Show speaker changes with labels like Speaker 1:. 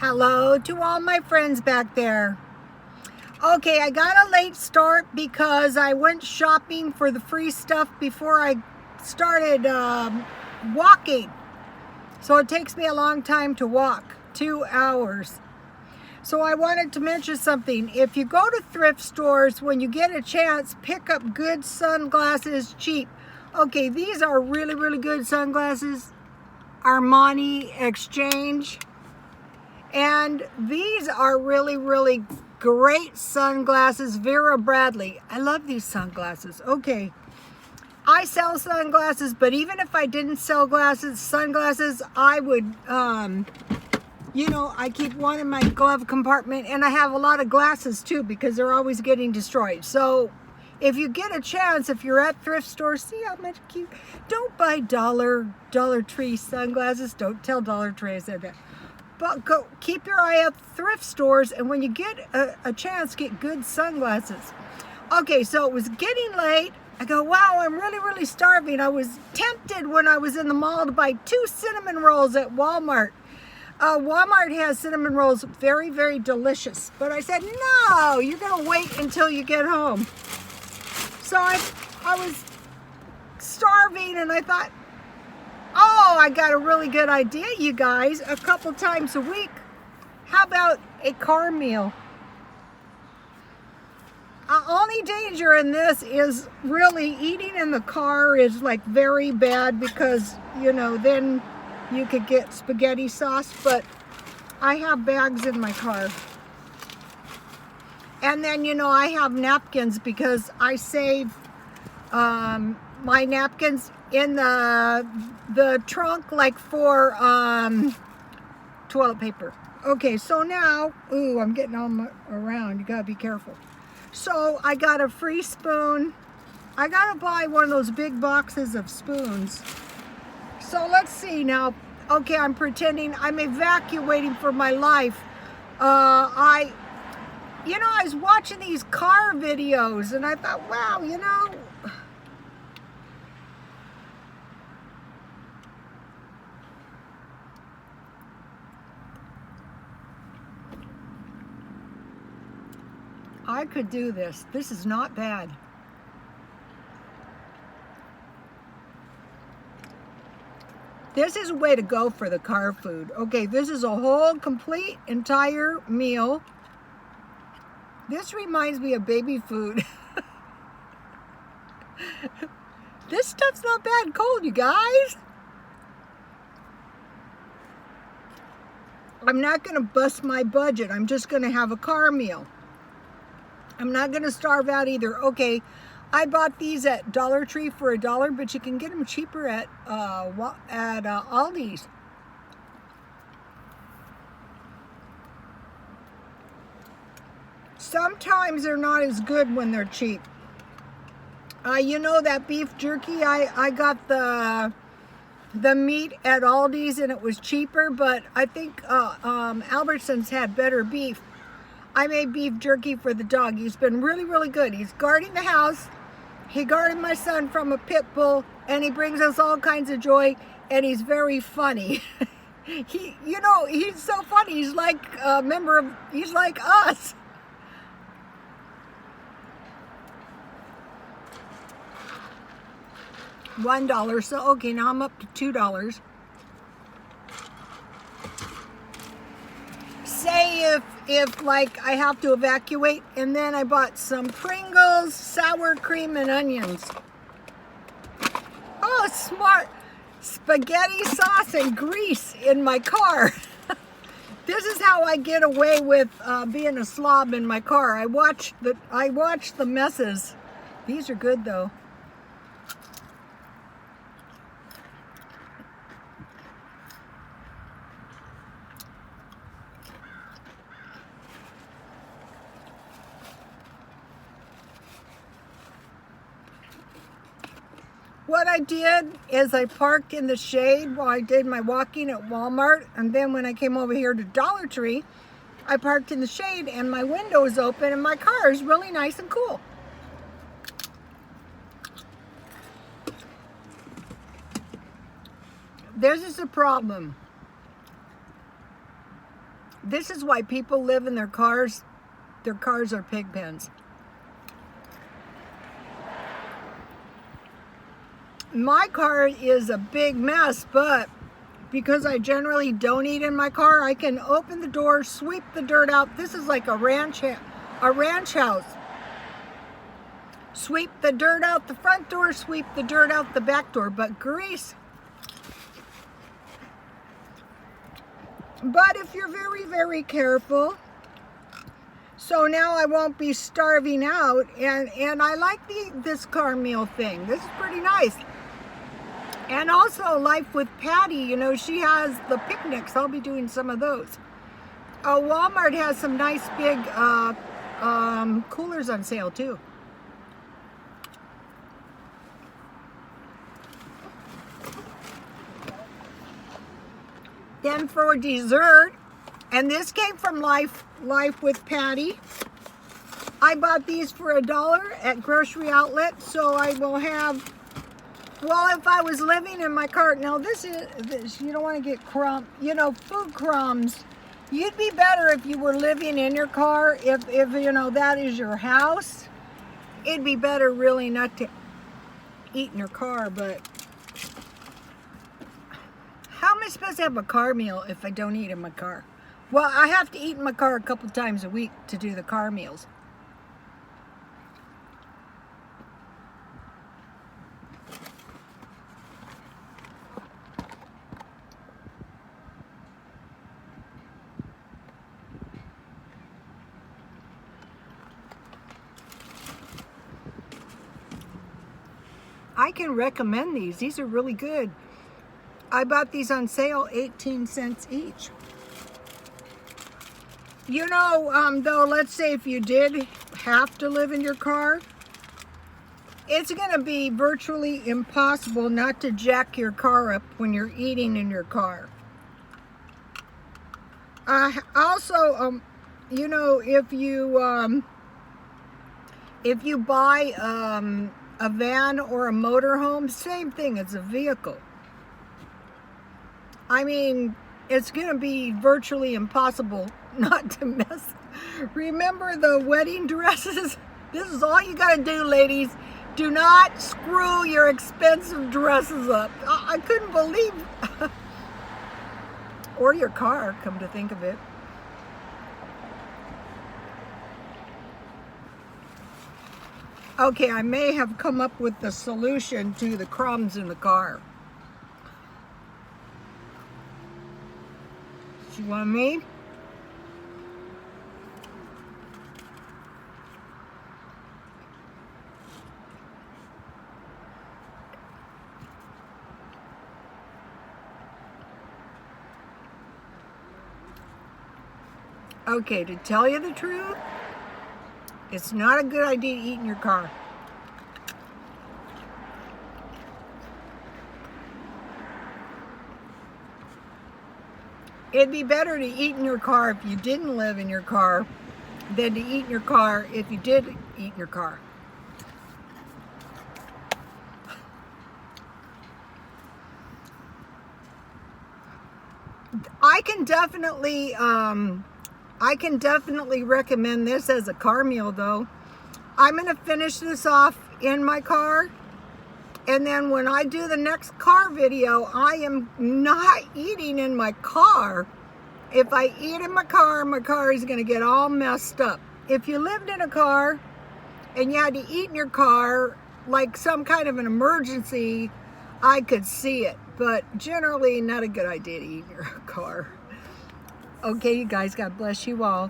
Speaker 1: Hello to all my friends back there. Okay, I got a late start because I went shopping for the free stuff before I started walking. So it takes me a long time to walk, 2 hours. So I wanted to mention something. If you go to thrift stores, when you get a chance, pick up good sunglasses cheap. Okay, these are really, really good sunglasses. Armani Exchange. And these are really, really great sunglasses. Vera Bradley. I love these sunglasses. Okay. I sell sunglasses, but even if I didn't sell sunglasses, I would, I keep one in my glove compartment, and I have a lot of glasses too because they're always getting destroyed. So if you get a chance, if you're at thrift stores, see how much cute. Don't buy Dollar Tree sunglasses. Don't tell Dollar Tree I said that. But go keep your eye out thrift stores, and when you get a chance, get good sunglasses. Okay, so it was getting late. I go, wow, I'm really, really starving. I was tempted when I was in the mall to buy 2 cinnamon rolls at Walmart. Walmart has cinnamon rolls, very, very delicious. But I said, no, you're going to wait until you get home. So I was starving, and I thought, oh, I got a really good idea, you guys. A couple times a week, how about a car meal? Only danger in this is really eating in the car is like very bad because, then you could get spaghetti sauce, but I have bags in my car. And then, I have napkins because I save my napkins in the trunk, like for toilet paper. Okay, so now, I'm getting all around. You gotta be careful. So I got a free spoon. I gotta buy one of those big boxes of spoons. So let's see now. Okay, I'm pretending I'm evacuating for my life. I was watching these car videos, and I thought, wow, I could do this. This is not bad. This is a way to go for the car food. Okay, this is a whole, complete, entire meal. This reminds me of baby food. This stuff's not bad cold, you guys. I'm not going to bust my budget. I'm just going to have a car meal. I'm not going to starve out either. Okay, I bought these at Dollar Tree for $1, but you can get them cheaper at Aldi's. Sometimes they're not as good when they're cheap. That beef jerky, I got the meat at Aldi's and it was cheaper, but I think Albertsons had better beef. I made beef jerky for the dog. He's been really, really good. He's guarding the house. He guarded my son from a pit bull, and he brings us all kinds of joy, and he's very funny. He's so funny. He's like a member of, he's like us. $1. So, okay, now I'm up to $2. Say if like I have to evacuate, and then I bought some Pringles, sour cream, and onions. Oh, smart. Spaghetti sauce and grease in my car. This is how I get away with being a slob in my car. I watch the messes. These are good though. What I did is I parked in the shade while I did my walking at Walmart, and then when I came over here to Dollar Tree, I parked in the shade and my window is open and my car is really nice and cool. This is the problem. This is why people live in their cars. Their cars are pig pens. My car is a big mess, but because I generally don't eat in my car, I can open the door, sweep the dirt out. This is like a ranch house. Sweep the dirt out the front door, sweep the dirt out the back door, but grease. But if you're very, very careful, so now I won't be starving out, and I like this car meal thing. This is pretty nice. And also Life with Patty, you know, she has the picnics. I'll be doing some of those. Walmart has some nice big coolers on sale too. Then for dessert, and this came from Life with Patty. I bought these for $1 at grocery outlet, so I will have, well, if I was living in my car, now this, you don't want to get food crumbs. You'd be better if you were living in your car, if you know, that is your house. It'd be better really not to eat in your car, but how am I supposed to have a car meal if I don't eat in my car? Well, I have to eat in my car a couple times a week to do the car meals. I can recommend these. These are really good. I bought these on sale, 18 cents each. You know, though, let's say if you did have to live in your car, it's going to be virtually impossible not to jack your car up when you're eating in your car. Also, you know, if you buy a van or a motorhome, same thing, it's a vehicle. I mean, it's going to be virtually impossible not to mess. Remember the wedding dresses? This is all you got to do, ladies. Do not screw your expensive dresses up. I couldn't believe. Or your car, come to think of it. Okay, I may have come up with the solution to the crumbs in the car. You want me? Okay, to tell you the truth, it's not a good idea to eat in your car. It'd be better to eat in your car if you didn't live in your car than to eat in your car if you did eat in your car. I can definitely recommend this as a car meal, though. I'm going to finish this off in my car, and then when I do the next car video, I am not eating in my car. If I eat in my car is going to get all messed up. If you lived in a car and you had to eat in your car, like some kind of an emergency, I could see it. But generally, not a good idea to eat in your car. Okay, you guys, God bless you all.